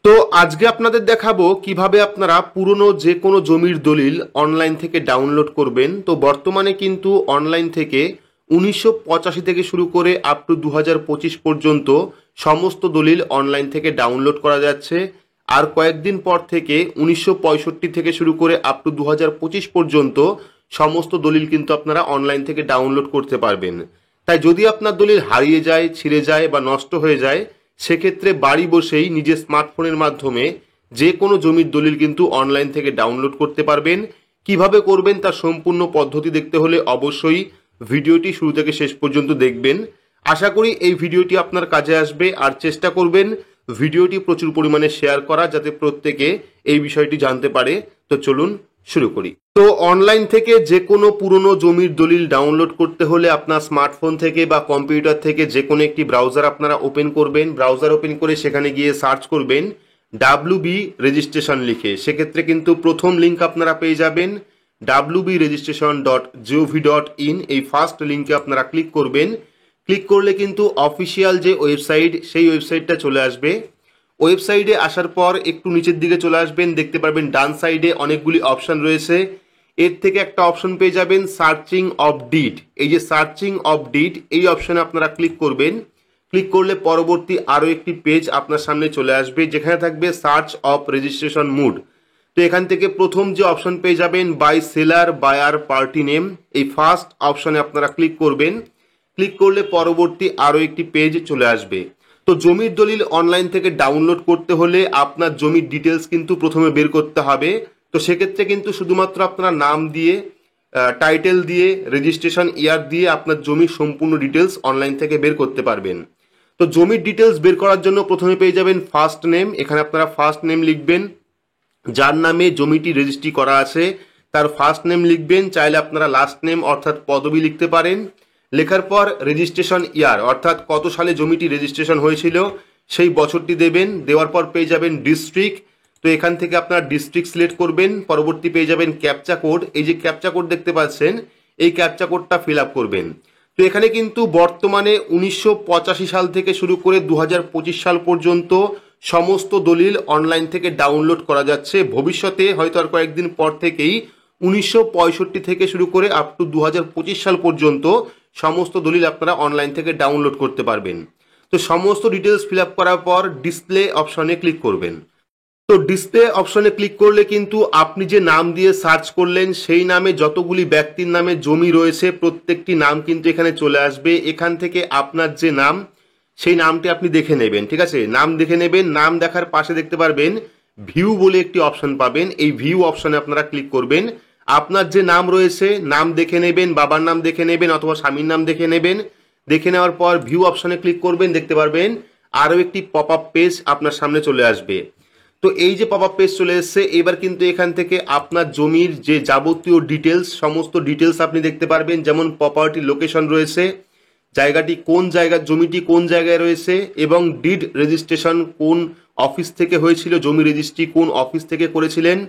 তো আজকে আপনাদের দেখাবো কিভাবে আপনারা পুরনো যে কোনো জমির দলিল অনলাইন থেকে ডাউনলোড করবেন। তো বর্তমানে কিন্তু অনলাইন থেকে 1985 থেকে শুরু করে আপ টু 2025 পর্যন্ত সমস্ত দলিল অনলাইন থেকে ডাউনলোড করা যাচ্ছে। আর কয়েকদিন পর থেকে 1965 থেকে শুরু করে আপ টু 2025 পর্যন্ত সমস্ত দলিল কিন্তু আপনারা অনলাইন থেকে ডাউনলোড করতে পারবেন। তাই যদি আপনার দলিল হারিয়ে যায়, ছিঁড়ে যায় বা নষ্ট হয়ে যায়, সেক্ষেত্রে বাড়ি বসেই নিজের স্মার্টফোনের মাধ্যমে যে কোনো জমির দলিল কিন্তু অনলাইন থেকে ডাউনলোড করতে পারবেন। কিভাবে করবেন তার সম্পূর্ণ পদ্ধতি দেখতে হলে অবশ্যই ভিডিওটি শুরু থেকে শেষ পর্যন্ত দেখবেন। আশা করি এই ভিডিওটি আপনার কাজে আসবে, আর চেষ্টা করবেন ভিডিওটি প্রচুর পরিমাণে শেয়ার করা, যাতে প্রত্যেকে এই বিষয়টি জানতে পারে। তো চলুন শুরু করি। তো অনলাইন থেকে যে কোনো পুরনো জমির দলিল ডাউনলোড করতে হলে আপনার স্মার্টফোন থেকে বা কম্পিউটার থেকে যে কোনো একটি ব্রাউজার আপনারা ওপেন করবেন। ব্রাউজার ওপেন করে সেখানে গিয়ে সার্চ করবেন ডাব্লিউবি রেজিস্ট্রেশন লিখে। সেক্ষেত্রে কিন্তু প্রথম লিঙ্ক আপনারা পেয়ে যাবেন www.registration.gov.in। এই ফার্স্ট লিঙ্কে আপনারা ক্লিক করবেন। ক্লিক করলে কিন্তু অফিসিয়াল যে ওয়েবসাইট, সেই ওয়েবসাইটটা চলে আসবে। ওয়েবসাইটে আসার পর একটু নিচের দিকে চলে আসবেন, দেখতে পারবেন ডান সাইডে অনেকগুলি অপশন রয়েছে। এর থেকে একটা অপশন পেয়ে যাবেন সার্চিং অফ ডিড। এই যে সার্চিং অফ ডিড, এই অপশনে আপনারা ক্লিক করবেন। ক্লিক করলে পরবর্তী আরও একটি পেজ আপনার সামনে চলে আসবে, যেখানে থাকবে সার্চ অফ রেজিস্ট্রেশন মুড। তো এখান থেকে প্রথম যে অপশন পেয়ে যাবেন buy seller buyer party name, এই ফার্স্ট অপশনে আপনারা ক্লিক করবেন। ক্লিক করলে পরবর্তী আরও একটি পেজ চলে আসবে। তো জমির দলিল অনলাইন থেকে ডাউনলোড করতে হলে আপনার জমির ডিটেলস কিন্তু প্রথমে বের করতে হবে। তো সেক্ষেত্রে কিন্তু শুধুমাত্র আপনারা নাম দিয়ে, টাইটেল দিয়ে, রেজিস্ট্রেশন ইয়ার দিয়ে আপনার জমির সম্পূর্ণ ডিটেলস অনলাইন থেকে বের করতে পারবেন। তো জমির ডিটেলস বের করার জন্য প্রথমে পেয়ে যাবেন ফার্স্ট নেম। এখানে আপনারা ফার্স্ট নেম লিখবেন, যার নামে জমিটি রেজিস্ট্রি করা আছে তার ফার্স্ট নেম লিখবেন। চাইলে আপনারা লাস্ট নেম অর্থাৎ পদবি লিখতে পারেন। লেখার পর রেজিস্ট্রেশন ইয়ার অর্থাৎ কত সালে জমিটি রেজিস্ট্রেশন হয়েছিল সেই বছরটি দেবেন। দেওয়ার পর পেয়ে যাবেন ডিস্ট্রিক্ট। তো এখান থেকে আপনারা ডিস্ট্রিক্ট সিলেক্ট করবেন। পরবর্তী পেয়ে যাবেন ক্যাপচা কোড। এই যে ক্যাপচা কোড দেখতে পাচ্ছেন, এই ক্যাপচা কোডটা ফিল আপ করবেন। তো এখানে কিন্তু বর্তমানে 1985 সাল থেকে শুরু করে 2025 সাল পর্যন্ত সমস্ত দলিল অনলাইন থেকে ডাউনলোড করা যাচ্ছে। ভবিষ্যতে হয়তো আর কয়েকদিন পর থেকেই 1965 থেকে শুরু করে আপ টু 2025 সাল পর্যন্ত সমস্ত দলিল আপনারা অনলাইন থেকে ডাউনলোড করতে পারবেন। তো সমস্ত ডিটেলস ফিল আপ করার পর ডিসপ্লে অপশনে ক্লিক করবেন। তো ডিসপ্লে অপশনে ক্লিক করলে কিন্তু আপনি যে নাম দিয়ে সার্চ করলেন সেই নামে যতগুলি ব্যক্তির নামে জমি রয়েছে প্রত্যেকটি নাম কিন্তু এখানে চলে আসবে। এখান থেকে আপনার যে নাম, সেই নামটি আপনি দেখে নেবেন। ঠিক আছে, নাম দেখে নেবেন। নাম দেখার পাশে দেখতে পারবেন ভিউ বলে একটি অপশন পাবেন। এই ভিউ অপশনে আপনারা ক্লিক করবেন। আপনার যে নাম রয়েছে নাম দেখে নেবেন, বাবার নাম দেখে নেবেন অথবা স্বামীর নাম দেখে নেবেন। দেখে নেওয়ার পর ভিউ অপশনে ক্লিক করবেন। দেখতে পারবেন আরও একটি পপ আপ পেজ আপনার সামনে চলে আসবে। তো এই যে পপ আপ পেজ চলে এসছে, এবার কিন্তু এখান থেকে আপনার জমির যে যাবতীয় ডিটেলস, সমস্ত ডিটেলস আপনি দেখতে পারবেন। যেমন প্রপার্টি লোকেশন রয়েছে, জায়গাটি কোন জায়গার, জমিটি কোন জায়গায় রয়েছে, এবং ডিড রেজিস্ট্রেশন কোন অফিস থেকে হয়েছিল, জমি রেজিস্ট্রি কোন অফিস থেকে করেছিলেন।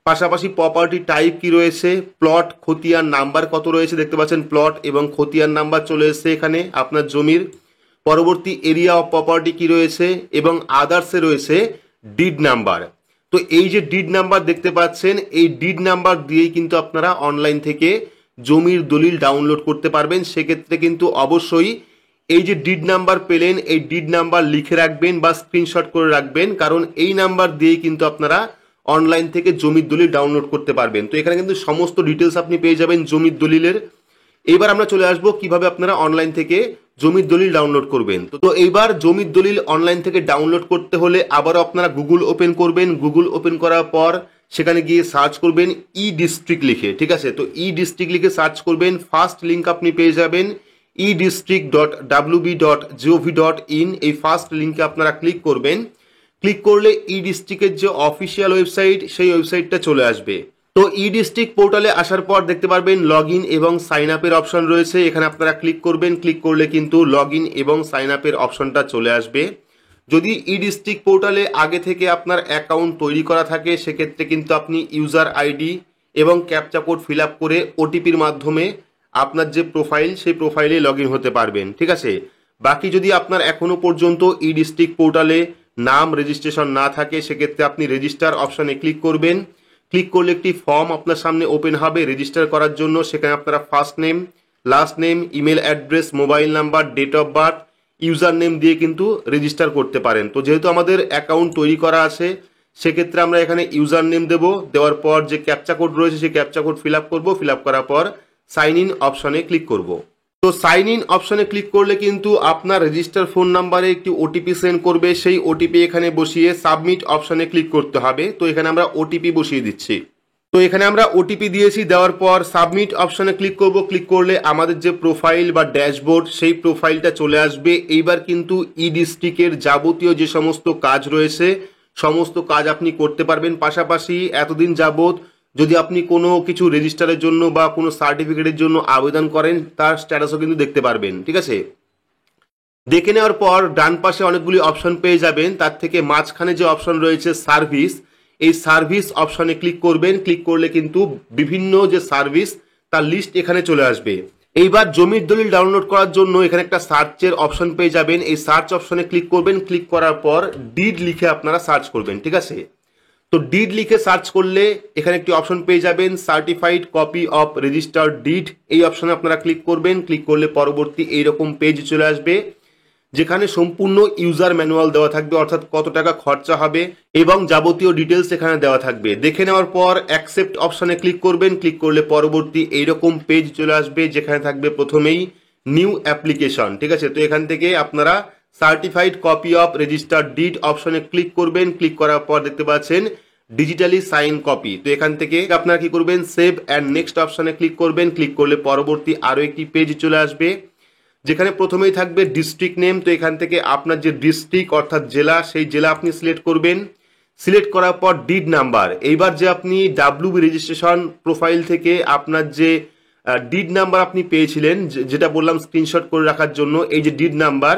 পাশাপাশি প্রপার্টি টাইপ কি রয়েছে, প্লট, খতিয়ান নাম্বার কত রয়েছে, দেখতে পাচ্ছেন প্লট এবং খতিয়ান নাম্বার চলে এসছে এখানে আপনার জমির। পরবর্তী এরিয়া অফ প্রপার্টি কি রয়েছে, এবং আদার্সে রয়েছে ডিড নাম্বার। তো এই যে ডিড নাম্বার দেখতে পাচ্ছেন, এই ডিড নাম্বার দিয়েই কিন্তু আপনারা অনলাইন থেকে জমির দলিল ডাউনলোড করতে পারবেন। সেক্ষেত্রে কিন্তু অবশ্যই এই যে ডিড নাম্বার পেলেন, এই ডিড নাম্বার লিখে রাখবেন বা স্ক্রিনশট করে রাখবেন, কারণ এই নাম্বার দিয়েই কিন্তু আপনারা অনলাইন থেকে জমির দলিল ডাউনলোড করতে পারবেন। তো এখানে কিন্তু সমস্ত ডিটেলস আপনি পেয়ে যাবেন জমির দলিলের। এবার আমরা চলে আসবো কিভাবে আপনারা অনলাইন থেকে জমির দলিল ডাউনলোড করবেন। তো এইবার জমির দলিল অনলাইন থেকে ডাউনলোড করতে হলে আবারও আপনারা গুগল ওপেন করবেন। গুগল ওপেন করার পর সেখানে গিয়ে সার্চ করবেন ই ডিস্ট্রিক্ট লিখে। ঠিক আছে, তো ই ডিস্ট্রিক্ট লিখে সার্চ করবেন। ফার্স্ট লিঙ্ক আপনি পেয়ে যাবেন edistrict.wb.gov.in। এই ফার্স্ট লিঙ্কে আপনারা ক্লিক করবেন। ক্লিক করলে ই ডিস্ট্রিক্টের যে অফিসিয়াল ওয়েবসাইট, সেই ওয়েবসাইটটা চলে আসবে। তো ই ডিস্ট্রিক্ট পোর্টালে আসার পর দেখতে পারবেন লগ ইন এবং সাইন আপের অপশন রয়েছে। এখানে আপনারা ক্লিক করবেন। ক্লিক করলে কিন্তু লগ ইন এবং সাইন আপের অপশনটা চলে আসবে। যদি ই ডিস্ট্রিক্ট পোর্টালে আগে থেকে আপনার অ্যাকাউন্ট তৈরি করা থাকে, সেক্ষেত্রে কিন্তু আপনি ইউজার আইডি এবং ক্যাপচা কোড ফিল আপ করে ওটিপির মাধ্যমে আপনার যে প্রোফাইল, সেই প্রোফাইলে লগ ইন হতে পারবেন। ঠিক আছে, বাকি যদি আপনার এখনো পর্যন্ত ই ডিস্ট্রিক্ট পোর্টালে নাম রেজিস্ট্রেশন না থাকে সেক্ষেত্রে আপনি রেজিস্টার অপশানে ক্লিক করবেন। ক্লিক করলে একটি ফর্ম আপনার সামনে ওপেন হবে রেজিস্টার করার জন্য। সেখানে আপনারা first name, last name, email address, mobile number, date of birth, user name দিয়ে কিন্তু রেজিস্টার করতে পারেন। তো যেহেতু আমাদের অ্যাকাউন্ট তৈরি করা আছে সেক্ষেত্রে আমরা এখানে ইউজার নেম দেবো। দেওয়ার পর যে ক্যাপচা কোড রয়েছে সেই ক্যাপচা কোড ফিল আপ করবো। ফিল আপ করার পর সাইন ইন অপশনে ক্লিক করব। তো সাইন ইন অপশনে ক্লিক করলে কিন্তু আপনার রেজিস্টার ফোন নাম্বারে একটি ওটিপি সেন্ড করবে। সেই ওটিপি এখানে বসিয়ে সাবমিট অপশনে ক্লিক করতে হবে। তো এখানে আমরা ওটিপি বসিয়ে দিচ্ছি। তো এখানে আমরা ওটিপি দিয়েছি, দেওয়ার পর সাবমিট অপশনে ক্লিক করব। ক্লিক করলে আমাদের যে প্রোফাইল বা ড্যাশবোর্ড সেই প্রোফাইলটা চলে আসবে। এইবার কিন্তু ই ডিস্ট্রিক্টের যাবতীয় যে সমস্ত কাজ রয়েছে সমস্ত কাজ আপনি করতে পারবেন। পাশাপাশি এতদিন যাবত যদি আপনি কোনো কিছু রেজিস্টারের জন্য বা কোনো সার্টিফিকেটের জন্য আবেদন করেন তার স্ট্যাটাসও কিন্তু দেখতে পারবেন। ঠিক আছে, দেখে নেওয়ার পর ডান পাশে অনেকগুলি অপশন পেয়ে যাবেন। তার থেকে মাঝখানে যে অপশন রয়েছে সার্ভিস, এই সার্ভিস অপশনে ক্লিক করবেন। ক্লিক করলে কিন্তু বিভিন্ন যে সার্ভিস তার লিস্ট এখানে চলে আসবে। এইবার জমির দলিল ডাউনলোড করার জন্য এখানে একটা সার্চের অপশন পেয়ে যাবেন। এই সার্চ অপশনে ক্লিক করবেন। ক্লিক করার পর ডিড লিখে আপনারা সার্চ করবেন। ঠিক আছে, তো ডিড লিখে সার্চ করলে এখানে একটি অপশন পেয়ে যাবেন certified copy of registered did. এই অপশনে আপনারা ক্লিক করবেন। ক্লিক করলে পরবর্তী এইরকম পেজ চলে আসবে যেখানে সম্পূর্ণ ইউজার ম্যানুয়াল দেওয়া থাকবে, অর্থাৎ কত টাকা খরচা হবে এবং যাবতীয় ডিটেলস এখানে দেওয়া থাকবে। দেখে নেওয়ার পর অ্যাকসেপ্ট অপশনে ক্লিক করবেন। ক্লিক করলে পরবর্তী এইরকম পেজ চলে আসবে যেখানে থাকবে প্রথমেই নিউ অ্যাপ্লিকেশন। ঠিক আছে, তো এখান থেকে আপনারা certified copy of registered did অপশনে ক্লিক করবেন। ক্লিক করার পর দেখতে পাচ্ছেন ডিজিটালি সাইন কপি। তো এখান থেকে আপনারা কি করবেন, সেভ অ্যান্ড নেক্সট অপশনে ক্লিক করবেন। ক্লিক করলে পরবর্তী আরও একটি পেজ চলে আসবে যেখানে প্রথমেই থাকবে ডিস্ট্রিক্ট নেম। তো এখান থেকে আপনার যে ডিস্ট্রিক্ট অর্থাৎ জেলা সেই জেলা আপনি সিলেক্ট করবেন। সিলেক্ট করার পর ডিড নাম্বার, এইবার যে আপনি ডাব্লিউবি রেজিস্ট্রেশন প্রোফাইল থেকে আপনার যে ডিড নাম্বার আপনি পেয়েছিলেন, যেটা বললাম স্ক্রিনশট করে রাখার জন্য, এই যে ডিড নাম্বার,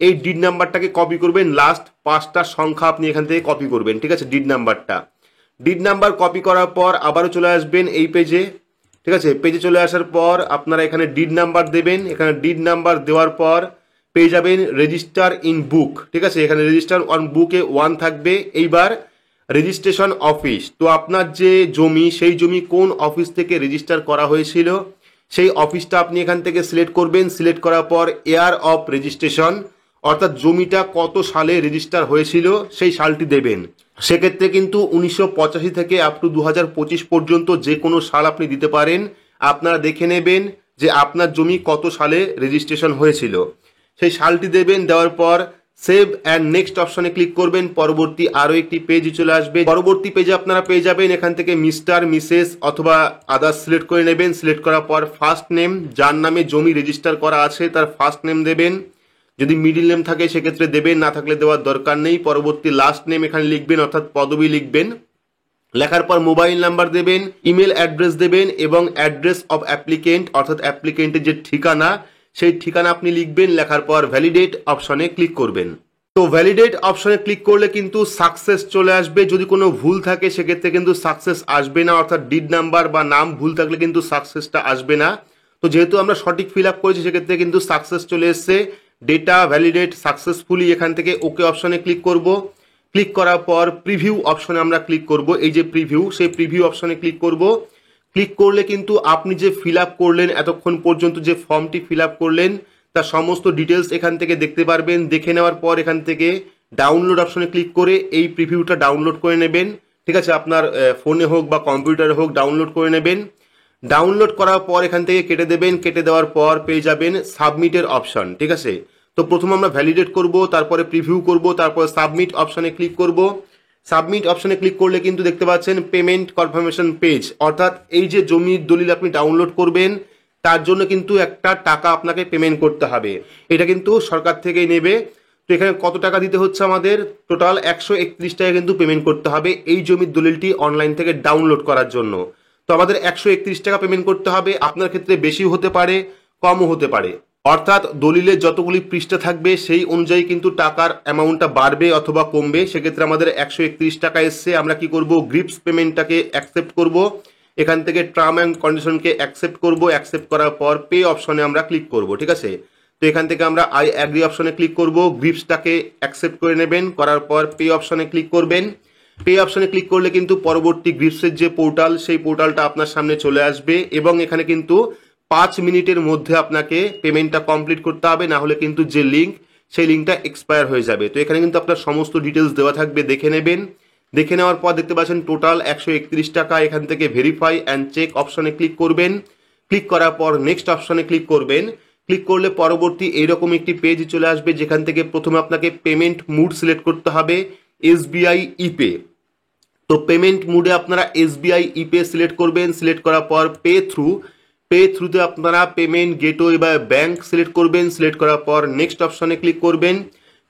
এই ডিড নাম্বারটাকে কপি করবেন। লাস্ট 5টা সংখ্যা আপনি এখান থেকে কপি করবেন। ঠিক আছে, ডিড নাম্বারটা, ডিড নাম্বার কপি করার পর আবারও চলে আসবেন এই পেজে। ঠিক আছে, পেজে চলে আসার পর আপনারা এখানে ডিড নাম্বার দেবেন। এখানে ডিড নাম্বার দেওয়ার পর পেয়ে যাবেন রেজিস্টার ইন বুক। ঠিক আছে, এখানে রেজিস্টার অন বুকে 1 থাকবে। এইবার রেজিস্ট্রেশন অফিস, তো আপনার যে জমি সেই জমি কোন অফিস থেকে রেজিস্টার করা হয়েছিল সেই অফিসটা আপনি এখান থেকে সিলেক্ট করবেন। সিলেক্ট করার পর ইয়ার অফ রেজিস্ট্রেশন, অর্থাৎ জমিটা কত সালে রেজিস্টার হয়েছিল সেই সালটি দেবেন। সেক্ষেত্রে কিন্তু 1985 থেকে আপ টু 2025 পর্যন্ত যে কোনো সাল আপনি দিতে পারেন। আপনারা দেখে নেবেন যে আপনার জমি কত সালে রেজিস্ট্রেশন হয়েছিল, সেই সালটি দেবেন। দেওয়ার পর সেভ অ্যান্ড নেক্সট অপশনে ক্লিক করবেন। পরবর্তী আরও একটি পেজ চলে আসবে। পরবর্তী পেজে আপনারা পেয়ে যাবেন এখান থেকে মিস্টার, মিসেস অথবা আদার্স সিলেক্ট করে নেবেন। সিলেক্ট করার পর ফার্স্ট নেম, যার নামে জমি রেজিস্টার করা আছে তার ফার্স্ট নেম দেবেন। যদি মিডিল নেম থাকে সেক্ষেত্রে দেবেন, না থাকলে দেওয়ার দরকার নেই। পরবর্তী লাস্ট নেম এখানে লিখবেন, অর্থাৎ পদবি লিখবেন। লেখার পর মোবাইল নাম্বার দেবেন, ইমেল অ্যাড্রেস দেবেন এবং অ্যাড্রেস অফ অ্যাপ্লিকেন্ট, অর্থাৎ অ্যাপ্লিকেন্টের যে ঠিকানা সেই ঠিকানা আপনি লিখবেন। লেখার পর ভ্যালিডেট অপশনে ক্লিক করবেন। তো ভ্যালিডেট অপশনে ক্লিক করলে কিন্তু সাকসেস চলে আসবে। যদি কোনো ভুল থাকে সেক্ষেত্রে কিন্তু সাকসেস আসবে না, অর্থাৎ ডিড নাম্বার বা নাম ভুল থাকলে কিন্তু সাকসেসটা আসবে না। তো যেহেতু আমরা সঠিক ফিল আপ করেছি সেক্ষেত্রে কিন্তু সাকসেস চলে এসছে। ডেটা ভ্যালিডেট সাকসেসফুলি, এখান থেকে ওকে অপশনে ক্লিক করব। ক্লিক করার পর প্রিভিউ অপশনে আমরা ক্লিক করব। এই যে প্রিভিউ, সেই প্রিভিউ অপশনে ক্লিক করব। ক্লিক করলে কিন্তু আপনি যে ফিল আপ করলেন, এতক্ষণ পর্যন্ত যে ফর্মটি ফিল আপ করলেন তার সমস্ত ডিটেলস এখান থেকে দেখতে পারবেন। দেখে নেওয়ার পর এখান থেকে ডাউনলোড অপশনে ক্লিক করে এই প্রিভিউটা ডাউনলোড করে নেবেন। ঠিক আছে, আপনার ফোনে হোক বা কম্পিউটারে হোক ডাউনলোড করে নেবেন। ডাউনলোড করার পর এখান থেকে কেটে দেবেন। কেটে দেওয়ার পর পেয়ে যাবেন সাবমিটের অপশন। ঠিক আছে, তো প্রথমে আমরা ভ্যালিডেট করব, তারপরে প্রিভিউ করব, তারপর সাবমিট অপশনে ক্লিক করব। সাবমিট অপশনে ক্লিক করলে কিন্তু দেখতে পাচ্ছেন পেমেন্ট কনফার্মেশন পেজ, অর্থাৎ এই যে জমির দলিল আপনি ডাউনলোড করবেন তার জন্য কিন্তু একটা টাকা আপনাকে পেমেন্ট করতে হবে। এটা কিন্তু সরকার থেকেই নেবে। তো এখানে কত টাকা দিতে হচ্ছে, আমাদের টোটাল 131 টাকা কিন্তু পেমেন্ট করতে হবে এই জমির দলিলটি অনলাইন থেকে ডাউনলোড করার জন্য। তো আমাদের 131 টাকা পেমেন্ট করতে হবে। আপনার ক্ষেত্রে বেশি হতে পারে, কমও হতে পারে, অর্থাৎ দলিলের যতগুলি পৃষ্ঠা থাকবে সেই অনুযায়ী কিন্তু টাকার অ্যামাউন্টটা বাড়বে অথবা কমবে। সেক্ষেত্রে আমাদের 131 টাকা এসছে। আমরা কি করব, গ্রিপস পেমেন্টটাকে অ্যাকসেপ্ট করব। এখান থেকে টার্ম অ্যান্ড কন্ডিশনকে অ্যাকসেপ্ট করব। অ্যাকসেপ্ট করার পর পে অপশনে আমরা ক্লিক করব। ঠিক আছে, তো এখান থেকে আমরা আই অ্যাগ্রি অপশনে ক্লিক করব, গ্রিপসটাকে অ্যাকসেপ্ট করে নেবেন, করার পর পে অপশনে ক্লিক করবেন। পে অপশনে ক্লিক করলে কিন্তু পরবর্তী গ্রিপসের যে পোর্টাল সেই পোর্টালটা আপনার সামনে চলে আসবে এবং এখানে কিন্তু 5 মিনিটের মধ্যে আপনাকে পেমেন্টটা কমপ্লিট করতে হবে, না হলে কিন্তু যে লিঙ্ক সেই লিঙ্কটা এক্সপায়ার হয়ে যাবে। তো এখানে কিন্তু আপনার সমস্ত ডিটেলস দেওয়া থাকবে, দেখে নেবেন। দেখে নেওয়ার পর দেখতে পাচ্ছেন টোটাল 131 টাকা। এখান থেকে ভেরিফাই অ্যান্ড চেক অপশনে ক্লিক করবেন। ক্লিক করার পর নেক্সট অপশনে ক্লিক করবেন। ক্লিক করলে পরবর্তী এইরকম একটি পেজ চলে আসবে, যেখান থেকে প্রথমে আপনাকে পেমেন্ট মুড সিলেক্ট করতে হবে এসবিআই ইপে। তো পেমেন্ট মুডে আপনারা এসবিআই ইপে সিলেক্ট করবেন। সিলেক্ট করার পর পে থ্রুতে আপনারা পেমেন্ট গেটওয়ে বা ব্যাংক সিলেক্ট করবেন। সিলেক্ট করার পর নেক্সট অপশনে ক্লিক করবেন।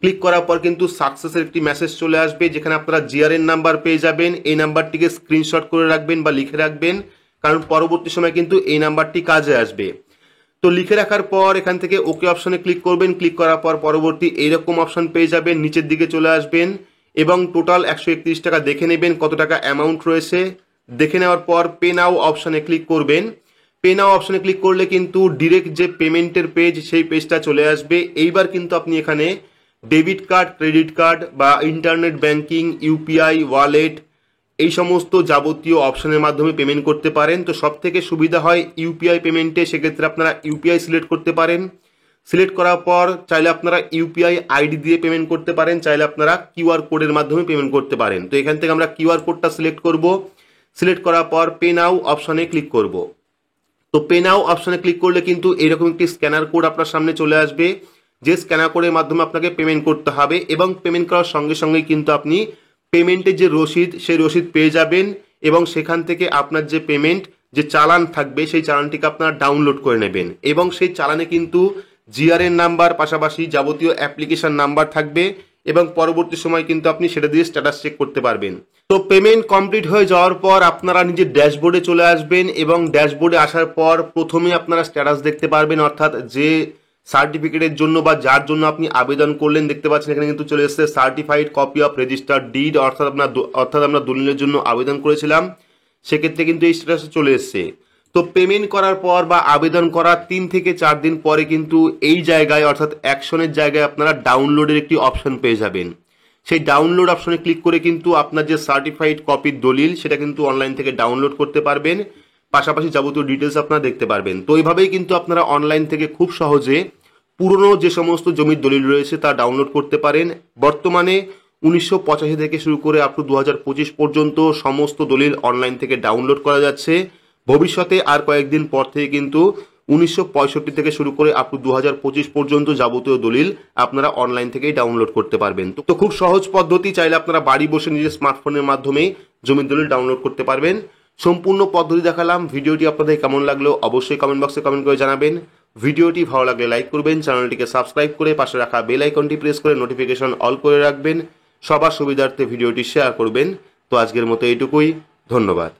ক্লিক করার পর কিন্তু সাকসেসের একটি মেসেজ চলে আসবে, যেখানে আপনারা জিআরএন নাম্বার পেয়ে যাবেন। এই নাম্বারটিকে স্ক্রিনশট করে রাখবেন বা লিখে রাখবেন, কারণ পরবর্তী সময় কিন্তু এই নাম্বারটি কাজে আসবে। তো লিখে রাখার পর এখান থেকে ওকে অপশনে ক্লিক করবেন। ক্লিক করার পর পরবর্তী এইরকম অপশন পেয়ে যাবেন, নিচের দিকে চলে আসবেন এবং টোটাল 131 টাকা দেখে নেবেন কত টাকা অ্যামাউন্ট রয়েছে। দেখে নেওয়ার পর পে নাও অপশনে ক্লিক করবেন। পে নাও অপশনে ক্লিক করলে কিন্তু ডিরেক্ট যে পেমেন্টের পেজ সেই পেজটা চলে আসবে। এইবার কিন্তু আপনি এখানে ডেবিট কার্ড, ক্রেডিট কার্ড বা ইন্টারনেট ব্যাংকিং, ইউপিআই, ওয়ালেট এই সমস্ত যাবতীয় অপশনের মাধ্যমে পেমেন্ট করতে পারেন। তো সব থেকে সুবিধা হয় ইউপিআই পেমেন্টে, সেক্ষেত্রে আপনারা ইউপিআই সিলেক্ট করতে পারেন। সিলেক্ট করার পর চাইলে আপনারা ইউপিআই আইডি দিয়ে পেমেন্ট করতে পারেন, চাইলে আপনারা কিউআর কোডের মাধ্যমে পেমেন্ট করতে পারেন। তো এখান থেকে আমরা কিউআর কোডটা সিলেক্ট করব। সিলেক্ট করার পর পে নাও অপশনে ক্লিক করব। তো পে নাও অপশনে ক্লিক করলে কিন্তু এরকম একটি স্ক্যানার কোড আপনার সামনে চলে আসবে, যে স্ক্যানার কোডের মাধ্যমে আপনাকে পেমেন্ট করতে হবে এবং পেমেন্ট করার সঙ্গে সঙ্গেই কিন্তু আপনি পেমেন্টের যে রসিদ সেই রসিদ পেয়ে যাবেন এবং সেখান থেকে আপনার যে পেমেন্ট যে চালান থাকবে সেই চালানটিকে আপনারা ডাউনলোড করে নেবেন এবং সেই চালানে কিন্তু জিআরএন নাম্বার পাশাপাশি যাবতীয় অ্যাপ্লিকেশন নাম্বার থাকবে এবং পরবর্তী সময় কিন্তু আপনি সেটা দিয়ে স্ট্যাটাস চেক করতে পারবেন। তো পেমেন্ট কমপ্লিট হয়ে যাওয়ার পর আপনারা নিজের ড্যাশবোর্ডে চলে আসবেন এবং ড্যাশবোর্ডে আসার পর প্রথমে আপনারা স্ট্যাটাস দেখতে পারবেন, অর্থাৎ যে সার্টিফিকেটের জন্য বা যার জন্য আপনি আবেদন করলেন দেখতে পাচ্ছেন এখানে কিন্তু চলে এসেছে certified copy of registered did, অর্থাৎ আমরা দলিলের জন্য আবেদন করেছিলাম, সেক্ষেত্রে কিন্তু এই স্ট্যাটাস চলে এসেছে। তো পেমেন্ট করার পর বা আবেদন করার 3 থেকে 4 দিন পরে কিন্তু এই জায়গায় অর্থাৎ অ্যাকশনের জায়গায় আপনারা ডাউনলোডের একটি অপশন পেয়ে যাবেন। সেই ডাউনলোড অপশনে ক্লিক করে কিন্তু আপনার যে সার্টিফাইড কপির দলিল সেটা কিন্তু অনলাইন থেকে ডাউনলোড করতে পারবেন, পাশাপাশি যাবতীয় ডিটেলস আপনারা দেখতে পারবেন। তো এইভাবেই কিন্তু আপনারা অনলাইন থেকে খুব সহজে পুরনো যে সমস্ত জমির দলিল রয়েছে তা ডাউনলোড করতে পারেন। বর্তমানে 1985 থেকে শুরু করে আপ টু 2025 পর্যন্ত সমস্ত দলিল অনলাইন থেকে ডাউনলোড করা যাচ্ছে। ভবিষ্যতে আর কয়েকদিন পর থেকে কিন্তু 1965 থেকে শুরু করে আপ টু 2025 পর্যন্ত যাবতীয় দলিল আপনারা অনলাইন থেকেই ডাউনলোড করতে পারবেন। তো খুব সহজ পদ্ধতি, চাইলে আপনারা বাড়ি বসে নিজের স্মার্টফোনের মাধ্যমে জমির দলিল ডাউনলোড করতে পারবেন। সম্পূর্ণ পদ্ধতি দেখালাম। ভিডিওটি আপনাদের কেমন লাগলো অবশ্যই কমেন্ট বক্সে কমেন্ট করে জানাবেন। ভিডিওটি ভালো লাগলে লাইক করবেন, চ্যানেলটিকে সাবস্ক্রাইব করে পাশে রাখা বেল আইকনটি প্রেস করে নোটিফিকেশন অল করে রাখবেন। সবার সুবিধার্থে ভিডিওটি শেয়ার করবেন। তো আজকের মতো এইটুকুই, ধন্যবাদ।